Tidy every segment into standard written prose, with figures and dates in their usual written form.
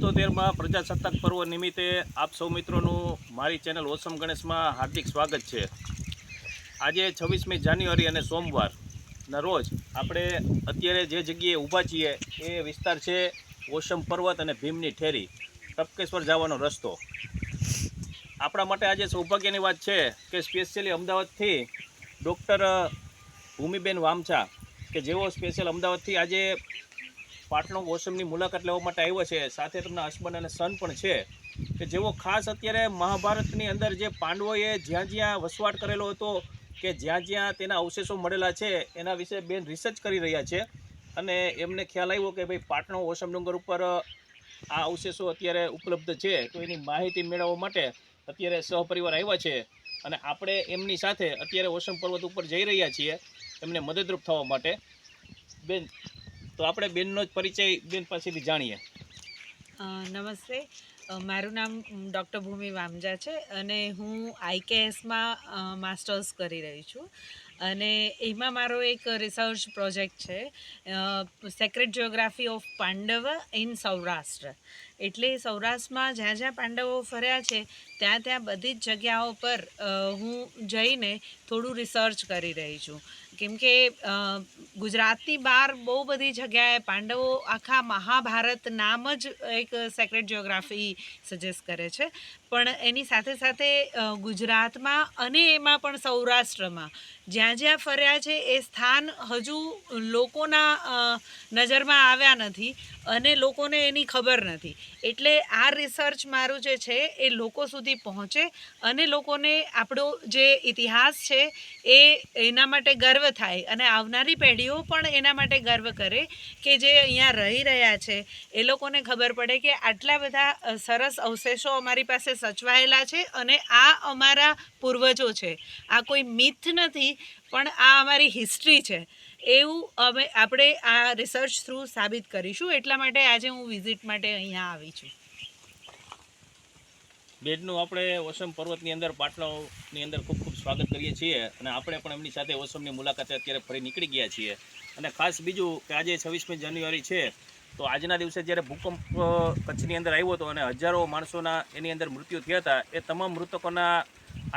75માં પ્રજાસત્તાક પર્વ નિમિત્તે આપ સૌ મિત્રોનું મારી ચેનલ ઓસમ ગણેશમાં હાર્દિક સ્વાગત છે। આજે 26મી જાન્યુઆરી અને સોમવારના રોજ આપણે અત્યારે જે જગ્યાએ ઊભા છીએ એ વિસ્તાર છે ઓસમ પર્વત અને ભીમની ઠેરી ટપકેશ્વર જવાનો રસ્તો। આપણા માટે આજે સૌભાગ્યની વાત છે કે સ્પેશિયલી અમદાવાદથી ડૉક્ટર ભૂમિબેન વામછા કે જેઓ સ્પેશિયલ અમદાવાદથી આજે પાટણ ઓસમની મુલાકાત લેવા માટે આવ્યો છે। સાથે તેમના હસબન્ડ અને સન પણ છે કે જેઓ ખાસ અત્યારે મહાભારતની અંદર જે પાંડવોએ જ્યાં જ્યાં વસવાટ કરેલો હતો કે જ્યાં જ્યાં તેના અવશેષો મળેલા છે એના વિશે બેન રિસર્ચ કરી રહ્યા છે અને એમને ખ્યાલ આવ્યો કે ભાઈ પાટણ ઓસમ ડુંગર ઉપર આ અવશેષો અત્યારે ઉપલબ્ધ છે, તો એની માહિતી મેળવવા માટે અત્યારે સહપરિવાર આવ્યા છે અને આપણે એમની સાથે અત્યારે ઓસમ પર્વત ઉપર જઈ રહ્યા છીએ એમને મદદરૂપ થવા માટે। બેન, તો આપણે બેનનો જ પરિચય બેન પાસેથી જાણીએ। નમસ્તે, મારું નામ ડૉક્ટર ભૂમિ વામજા છે અને હું આઈકેએસમાં માસ્ટર્સ કરી રહી છું અને એમાં મારો એક રિસર્ચ પ્રોજેક્ટ છે sacred geography of Pandava in Saurashtra. એટલે સૌરાષ્ટ્રમાં જ્યાં જ્યાં પાંડવો ફર્યા છે ત્યાં ત્યાં બધી જ જગ્યાઓ પર હું જઈને થોડું રિસર્ચ કરી રહી છું, કેમ કે ગુજરાતની બહાર બહુ બધી જગ્યાએ પાંડવો આખા મહાભારત નામ જ એક સેક્રેડ જિયોગ્રાફી સજેસ્ટ કરે છે, પણ એની સાથે સાથે ગુજરાતમાં અને એમાં પણ સૌરાષ્ટ્રમાં જ્યાં જ્યાં ફર્યા છે એ સ્થાન હજુ લોકોના નજરમાં આવ્યા નથી અને લોકોને એની ખબર નથી। એટલે આ રિસર્ચ મારું જે છે એ લોકો સુધી પહોંચે અને લોકોને આપણો જે ઇતિહાસ છે એના માટે ગર્વ થાય અને આવનારી પેઢીઓ પણ એના માટે ગર્વ કરે કે જે અહીંયા રહી રહ્યા છે એ લોકોને ખબર પડે કે આટલા બધા સરસ અવશેષો અમારી પાસે સચવાયેલા છે અને આ અમારા પૂર્વજો છે, આ કોઈ મિથ નથી પણ આ અમારી હિસ્ટ્રી છે એવું આપણે આ રિસર્ચ થ્રુ સાબિત કરીશું। એટલા માટે આજે હું વિઝિટ માટે અહીંયા આવી છું। બેનનું આપણે ઓસમ પર્વતની અંદર પાટણની અંદર ખૂબ ખૂબ સ્વાગત કરીએ છીએ અને આપણે પણ એમની સાથે ઓસમની મુલાકાતે અત્યારે ફરી નીકળી ગયા છીએ। અને ખાસ બીજું કે આજે 26મી જાન્યુઆરી છે, તો આજના દિવસે જ્યારે ભૂકંપ કચ્છની અંદર આવ્યો હતો અને હજારો માણસોના એની અંદર મૃત્યુ થયા હતા, એ તમામ મૃતકોના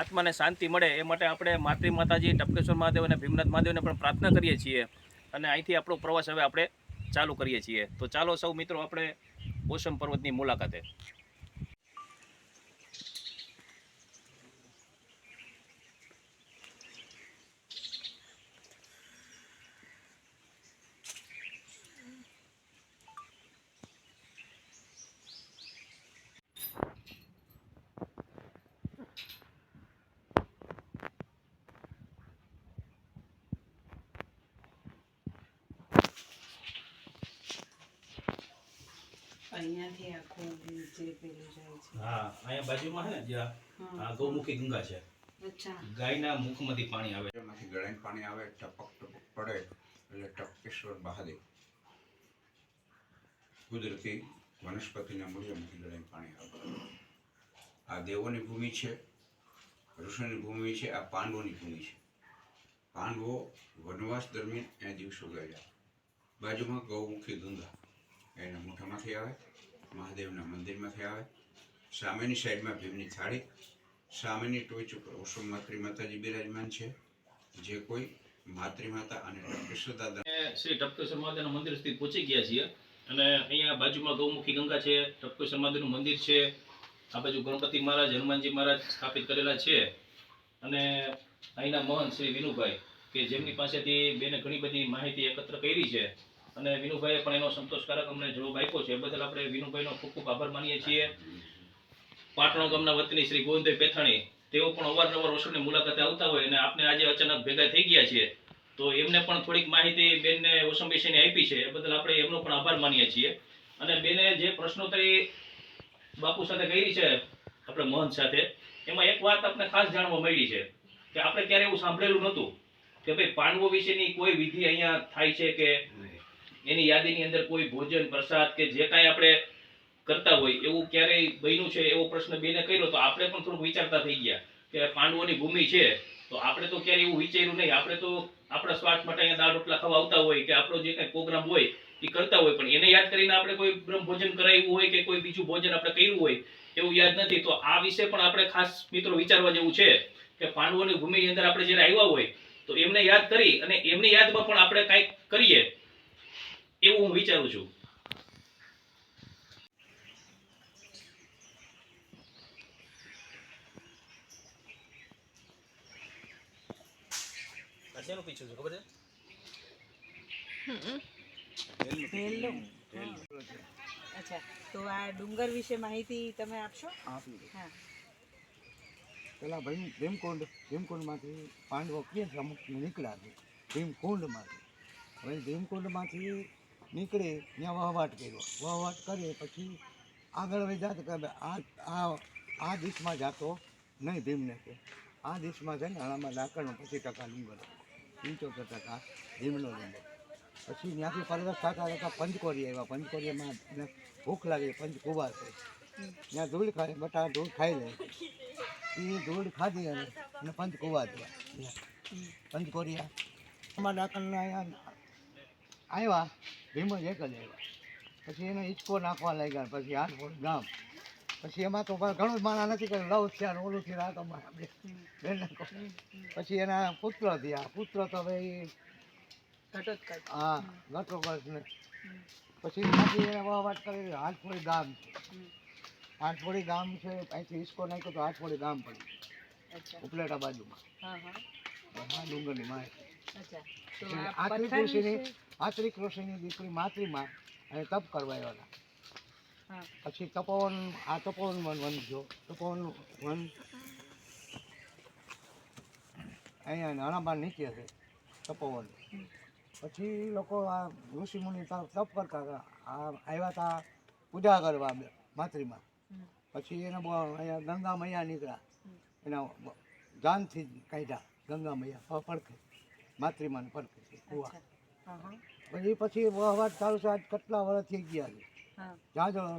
આત્માને શાંતિ મળે એ માટે આપણે માતૃ માતાજી ટપકેશ્વર મહાદેવ અને ભીમનાથ મહાદેવને પણ પ્રાર્થના કરીએ છીએ અને અહીંથી આપણો પ્રવાસ હવે આપણે ચાલુ કરીએ છીએ। તો ચાલો સૌ મિત્રો આપણે ઓસમ પર્વતની મુલાકાતે। અહીંયાથી આખું નીચે પેલું જાય છે। હા, અહીંયા બાજુમાં છે ને જ્યાં આ ગૌમુખી ગંગા છે, અચ્છા, ગાયના મુખમાંથી પાણી આવે, એમાંથી ગળાઈને પાણી આવે, ટપક ટપક પડે એટલે ટપકેશ્વર મહાદેવ કુદરતી વનસ્પતિના મૂળિયામાંથી ગળાઈને પાણી આવે। આ દેવોની ભૂમિ છે, ઋષિની ભૂમિ છે, આ પાંડવોની ભૂમિ છે। પાંડવો વનવાસ દરમિયાન એ દિવસો ગયા। બાજુમાં ગૌમુખી ગંગા એના મોઢામાંથી આવે, મહાદેવના મંદિરમાંથી આવે, સામેની સાઈડમાં ભીમની થાળી, સામેની ટોચ ઉપર ઓસમ માતૃ માતાજી બિરાજમાન છે, જે કોઈ માતૃ માતા અને ટપકેશ્વર દાદા શ્રી ટપકેશ્વર મહાદેવના મંદિર સુધી પહોંચી ગયા છીએ અને અહીંયા બાજુમાં ગૌમુખી ગંગા છે, ટપકેશ્વર મહાદેવનું મંદિર છે, આ બાજુ ગણપતિ મહારાજ, હનુમાનજી મહારાજ સ્થાપિત કરેલા છે અને અહીંના મહંત શ્રી વિનુભાઈ કે જેમની પાસેથી બેને ઘણી બધી માહિતી એકત્ર કરી છે અને વિનુભાઈએ પણ એનો સંતોષકારક અમને જવાબ આપ્યો છે, એ બદલ આપણે વિનુભાઈનો ખૂબ ખૂબ આભાર માનીએ છીએ। પાટણ ગામના વતની શ્રી ગોવિંદભાઈ પેથાણી, તેઓ પણ અવારનવાર ઓસમની મુલાકાતે આવતા હોય અને આપણે આજે અચાનક ભેગા થઈ ગયા છીએ, તો એમને પણ થોડીક માહિતી બેનને ઓસમ વિશેની આપી છે, એ બદલ આપણે એમનો પણ આભાર માનીએ છીએ। અને બેને જે પ્રશ્નોત્તરી બાપુ સાથે કરી છે આપણે મહંત સાથે, એમાં એક વાત આપણે ખાસ જાણવા મળી છે કે આપણે ક્યારે એવું સાંભળેલું નહોતું કે ભાઈ પાંડવો વિશેની કોઈ વિધિ અહીંયા થાય છે કે એની યાદીની અંદર કોઈ ભોજન પ્રસાદ કે જે કાંઈ આપણે કરતા હોય એવું ક્યારેય બન્યું છે, એવો પ્રશ્ન બેને કર્યો તો આપણે પણ થોડુંક વિચારતા થઈ ગયા કે પાંડવોની ભૂમિ છે તો આપણે તો ક્યારે એવું વિચાર્યું નહીં। આપણે તો આપણા સ્વાર્થ માટે અહીંયા દાળ રોટલા ખાવા આવતા હોય કે આપણો જે કાંઈ પ્રોગ્રામ હોય એ કરતા હોય, પણ એને યાદ કરીને આપણે કોઈ બ્રહ્મભોજન કરાવ્યું હોય કે કોઈ બીજું ભોજન આપણે કર્યું હોય એવું યાદ નથી. તો આ વિશે પણ આપણે ખાસ મિત્રો વિચારવા જેવું છે કે પાંડવોની ભૂમિની અંદર આપણે જ્યારે આવ્યા હોય તો એમને યાદ કરી અને એમની યાદમાં પણ આપણે કાંઈક કરીએ એવું હું વિચારું છું. પીછું છે ખબર છે? અચ્છા, તો આ ડુંગર વિશે માહિતી તમે આપશો? હા. પેલા ભાઈ ભીમકુંડમાંથી પાંડવો ક્યાં અમુક નીકળ્યા છે ભીમકુંડમાંથી. હવે ભીમકુંડમાંથી નીકળે ત્યાં વહવાટ કર્યો. વહવાટ કરે પછી આગળ વધ્યા કે આ દિશમાં જાતો નહીં ભીમને કે આ દિશમાં છે ને આમાં લાકડનો 25% લીવર, 75% ભીમનો લીવર. પછી ત્યાંથી પરવસ થતા થતા પંચકોરી આવ્યા. પંચકોરીમાં ભૂખ લાગી, પંચકુવા છે ત્યાં ધૂળ ખાય, બટા ધૂળ ખાઈ લે. એ ધૂળ ખાધી અને પંચકુવા થયા પંચકોરિયા. આમાં ડાકણના અહીંયા આવ્યા, ભીમ જ એક જ આવ્યા. પછી એને હિંચકો નાખવા લાગ્યા. પછી 8 ફૂટ ગામ. પછી એમાં તો ઘણું માણા નથી કે લવ છે અને ઓલું થયું. આ તો પછી એના પુત્ર થયા. પુત્ર તો ભાઈ હા ઘટોત્કચ ને પછી ત્યાંથી એને વાત કરી 8 ફોડી ગામ છે. 8 ફોડી ગામ છે. અહીંથી હિંચકો નાખ્યો તો 8 ફોડી ગામ પડ્યું ઉપલેટા બાજુમાં. હા ડુંગરની માહિતી. આત્રિક ઋષિની દીકરી માતૃમાં અને તપ કરવા આવ્યા. પછી તપોવન વન જો તપોવન વન અહીંયા નાણાબાર નીચે છે તપોવન. પછી લોકો આ ઋષિમુનિ તપ કરતા હતા. આવ્યા હતા પૂજા કરવા માતૃમાં. પછી એને અહીંયા ગંગા મૈયા નીકળ્યા, એના જાનથી કાઢ્યા ગંગા મૈયા પડખે માતૃમાને પડખે કુવા. પછી વહવાટ ચાલુ છે. આજ કેટલા વર્ષ થઈ ગયા છે. જાજો મને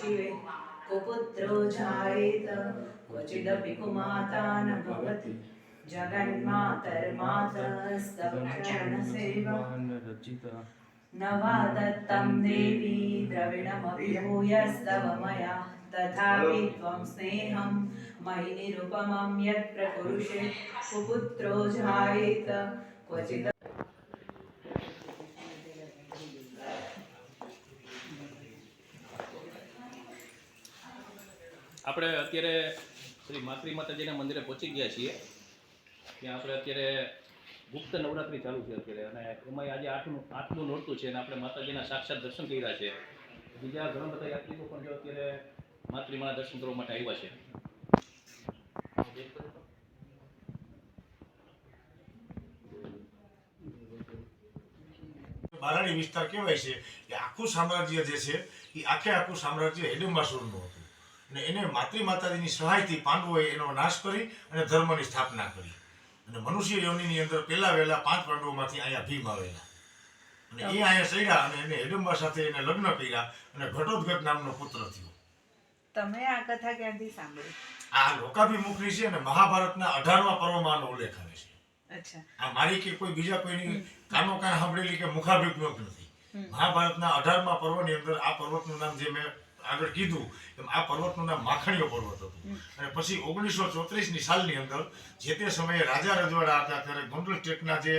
शिवे कुपुत्रो जायेत क्वचिदपि कुमाता न भवति जगन्मातर्मातस्तव चरणसेवा न वा दत्तं देवी द्रविणमभिभूयस्तव मया तथापि त्वं स्नेहं मयि निरुपमं यत् प्रकुरुषे कुपुत्रो जायेत क्वचित् આપણે અત્યારે શ્રી માતૃ માતાજીના મંદિરે પહોંચી ગયા છીએ. ત્યાં આપણે અત્યારે ગુપ્ત નવરાત્રિ ચાલુ છે અત્યારે, અને એમાં આજે આઠમું નોરતું છે અને આપણે માતાજીના સાક્ષાત દર્શન કર્યા છે. બીજા ઘણા બધા યાત્રિકો પણ જો અત્યારે માતૃમાના દર્શન કરવા માટે આવ્યા છે. બારાડી વિસ્તાર કહેવાય છે કે આખું સામ્રાજ્ય જે છે એ આખું સામ્રાજ્ય હિડિંબાસુરનું હતું. અને એને માતૃમાતાજીની સહાયથી પાંડવોએ એનો નાશ કરી અને ધર્મની સ્થાપના કરી. અને મનુષ્ય યોનિની અંદર પહેલા વહેલા 5 પાંડવોમાંથી અહીંયા ભીમ આવેલા અને એ અહીંયા ચડ્યા અને એને હિડિંબા સાથે એને લગ્ન કર્યા અને ઘટોત્કચ નામનો પુત્ર થયો. તમે આ કથા ક્યાંથી સાંભળી? આ લોકાભિમુખની છે અને મહાભારતના 18મા પર્વમાં આનો ઉલ્લેખ આવે છે. અચ્છા. આ મારી કે કોઈ બીજા કોઈની કાનો કાન સાંભળેલી કે મુખાભિમુખ નથી. મહાભારતના 18મા પર્વની અંદર આ પર્વતનું નામ જે મેં આગળ કીધું એમ આ પર્વતનું નામ માખણીયો પર્વત હતું. અને પછી 1934ની સાલની અંદર જે તે સમયે રાજા રજવાડા હતા ત્યારે ગોંડલ સ્ટેટના જે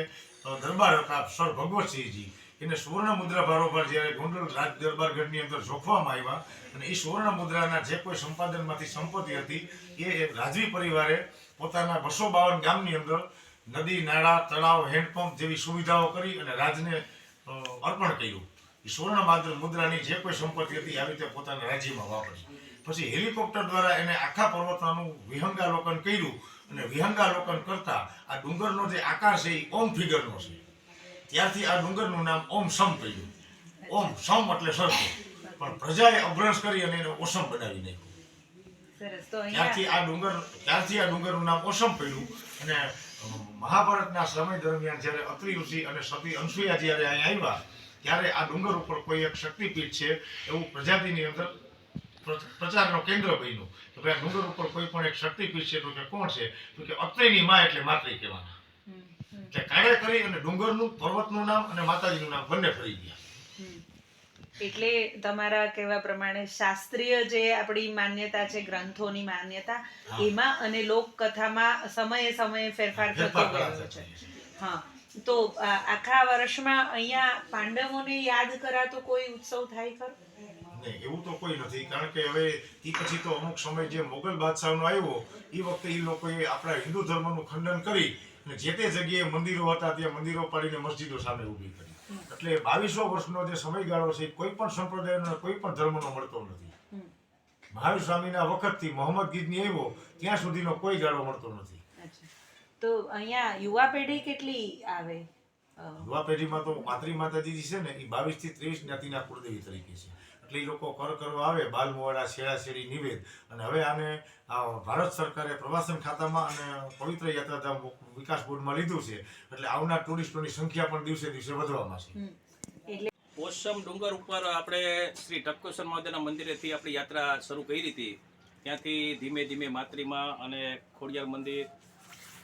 દરબાર હતા સર ભગવતસિંહજી એને સુવર્ણ મુદ્રા બારોબાર જ્યારે ગોંડલ રાજ દરબારગઢની અંદર જોખવામાં આવ્યા અને એ સુવર્ણ મુદ્રાના જે કોઈ સંપાદનમાંથી સંપત્તિ હતી એ રાજવી પરિવારે પોતાના 252 ગામની અંદર નદી નાળા તળાવ હેન્ડપંપ જેવી સુવિધાઓ કરી અને રાજને અર્પણ કર્યું. સુવર્ણ મુદ્રાની જે કોઈ સંપત્તિ હતી આવી રીતે પોતાના રાજ્યમાં વાપરી. પછી હેલિકોપ્ટર દ્વારા એને આખા પર્વતનું વિહંગાવલોકન કર્યું અને વિહંગાવલોકન કરતા આ ડુંગરનો જે આકાર છે એ ઓમ ફિગરનો છે. ત્યારથી આ ડુંગરનું નામ ઓમ સમ પડ્યું. ઓમ સમ એટલે સરખો, પણ પ્રજાએ અભ્રંશ કરી અને એને ઓસમ બનાવી નાખ્યું. ત્યારથી આ ડુંગરનું નામ ઓસમ પડ્યું. અને મહાભારતના સમય દરમિયાન જ્યારે અત્રિ ઋષિ અને સતી અનસુયા જ્યારે અહીંયા આવ્યા ત્યારે આ ડુંગર ઉપર કોઈ એક શક્તિપીઠ છે એવું પ્રજાતિની અંદર પ્રચારનો કેન્દ્ર બન્યું કે ભાઈ આ ડુંગર ઉપર કોઈ પણ એક શક્તિપીઠ છે તો કે કોણ છે તો કે અત્રિની માં એટલે માત્રી કહેવાના. એટલે કાળે કરી અને ડુંગરનું પર્વતનું નામ અને માતાજીનું નામ બંને ફરી ગયા. એટલે તમારા કહેવા પ્રમાણે શાસ્ત્રીય જે આપણી માન્યતા છે, ગ્રંથોની માન્યતા, એમાં અને લોકકથામાં સમયે સમયે ફેરફાર થતો ગયો છે. હા, તો આખા વર્ષમાં અહીંયા પાંડવોને યાદ કરાતો કોઈ ઉત્સવ થાય ખરો? નહીં, એવું તો કોઈ નથી. કારણ કે હવે એ પછી તો અમુક સમય જે મોગલ બાદશાહનો આવ્યો એ વખતે એ લોકોએ આપણા હિન્દુ ધર્મનું ખંડન કરી અને જે તે જગ્યાએ મંદિરો હતા ત્યાં મંદિરો પાડીને મસ્જિદો સામે ઊભી કરી. એટલે 2200 વર્ષનો જે સમયગાળો છે કોઈ પણ સંપ્રદાયનો કોઈ પણ ધર્મનો મળતો નથી. મહાવીર સ્વામીના વખતથી મોહમ્મદ ગીજની આવ્યો ત્યાં સુધીનો કોઈ ગાળો મળતો નથી. તો અહીંયા યુવા પેઢી કેટલી આવે? યુવા પેઢીમાં તો માતરી માતાજી છે ને એ 22 થી 30 જ્ઞાતિના કુળદેવી તરીકે છે. એટલે એ લોકો કર કરવા આવે, બાલ મોવાડા, શેરા શેરી, નિવેદ. અને હવે આને ભારત સરકારે પ્રવાસન ખાતામાં અને પવિત્ર યાત્રાધામ વિકાસ બોર્ડમાં લીધું છે. એટલે આવનાર ટુરિસ્ટોની સંખ્યા પણ દિવસે દિવસે વધવામાં છે. ઓસમ ડુંગર ઉપર આપણે શ્રી ટપકેશ્વર મહાદેવના મંદિરેથી આપણી યાત્રા શરૂ કરી હતી. ત્યાંથી ધીમે ધીમે માત્રીમાં અને ખોડિયાર મંદિર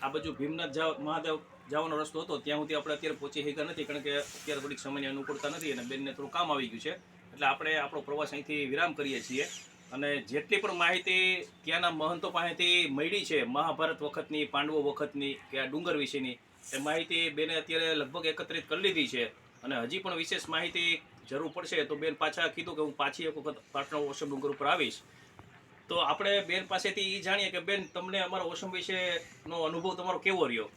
આ બાજુ ભીમનાથ મહાદેવ જવાનો રસ્તો હતો. ત્યાં સુધી આપણે અત્યારે પહોંચી શક્યા નથી કારણ કે અત્યારે થોડીક સમયની અનુકૂળતા નથી અને બેનને થોડું કામ આવી ગયું છે. એટલે આપણે આપણો પ્રવાસ અહીંથી વિરામ કરીએ છીએ. અને જેટલી પણ માહિતી ત્યાંના મહંતો પાસેથી મળી છે, મહાભારત વખતની, પાંડવો વખતની કે આ ડુંગર વિશેની, એ માહિતી બેને અત્યારે લગભગ એકત્રિત કરી લીધી છે. અને હજી પણ વિશેષ માહિતી જરૂર પડશે તો બેન પાછા કીધું કે હું પાછી એક વખત પાટણ ઓસમ ડુંગર ઉપર આવીશ. તો આપણે બેન પાસેથી એ જાણીએ કે બેન તમને અમારા ઓસમ વિશેનો અનુભવ તમારો કેવો રહ્યો?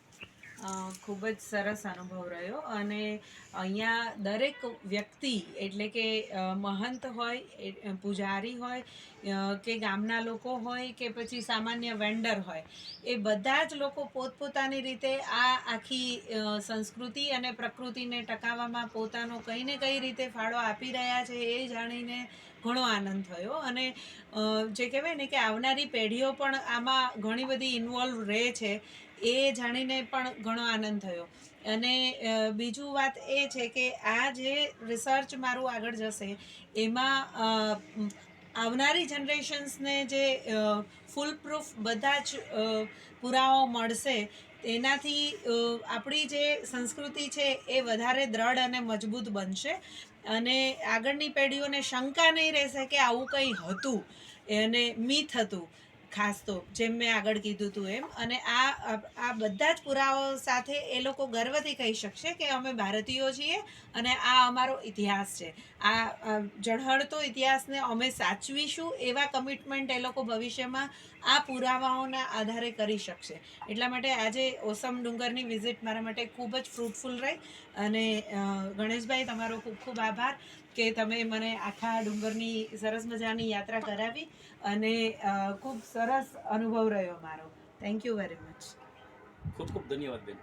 ખૂબ જ સરસ અનુભવ રહ્યો. અને અહીંયા દરેક વ્યક્તિ એટલે કે મહંત હોય, પૂજારી હોય કે ગામના લોકો હોય કે પછી સામાન્ય વેન્ડર હોય, એ બધા જ લોકો પોતપોતાની રીતે આ આખી સંસ્કૃતિ અને પ્રકૃતિને ટકાવવામાં પોતાનો કંઈ ને કઈ રીતે ફાળો આપી રહ્યા છે એ જાણીને ઘણો આનંદ થયો. અને જે કહેવાય ને કે આવનારી પેઢીઓ પણ આમાં ઘણી બધી ઇન્વોલ્વ રહે છે એ જાણીને પણ ઘણો આનંદ થયો. અને બીજું વાત એ છે કે આ જે રિસર્ચ મારું આગળ જશે એમાં આવનારી જનરેશન્સને જે ફૂલ પ્રૂફ બધા જ પુરાવો મળશે એનાથી આપણી જે સંસ્કૃતિ છે એ વધારે દ્રઢ અને મજબૂત બનશે. અને આગળની પેઢીઓને શંકા નહીં રહેશે કે આવું કંઈ હતું અને મિથ હતું, ખાસ તો જેમ મેં આગળ કીધું હતું એમ. અને આ બધા જ પુરાવાઓ સાથે એ લોકો ગર્વથી કહી શકશે કે અમે ભારતીયો છીએ અને આ અમારો ઇતિહાસ છે. આ ઝળહળતો ઇતિહાસને અમે સાચવીશું એવા કમિટમેન્ટ એ લોકો ભવિષ્યમાં આ પુરાવાઓના આધારે કરી શકશે. એટલા માટે આજે ઓસમ ડુંગરની વિઝિટ મારા માટે ખૂબ જ ફ્રૂટફુલ રહી. અને ગણેશભાઈ, તમારો ખૂબ ખૂબ આભાર કે તમે મને આખા ડુંગરની સરસ મજાની યાત્રા કરાવી અને ખૂબ સરસ અનુભવ રહ્યો મારો. Thank you very much. ખૂબ ખૂબ ધન્યવાદ બેન.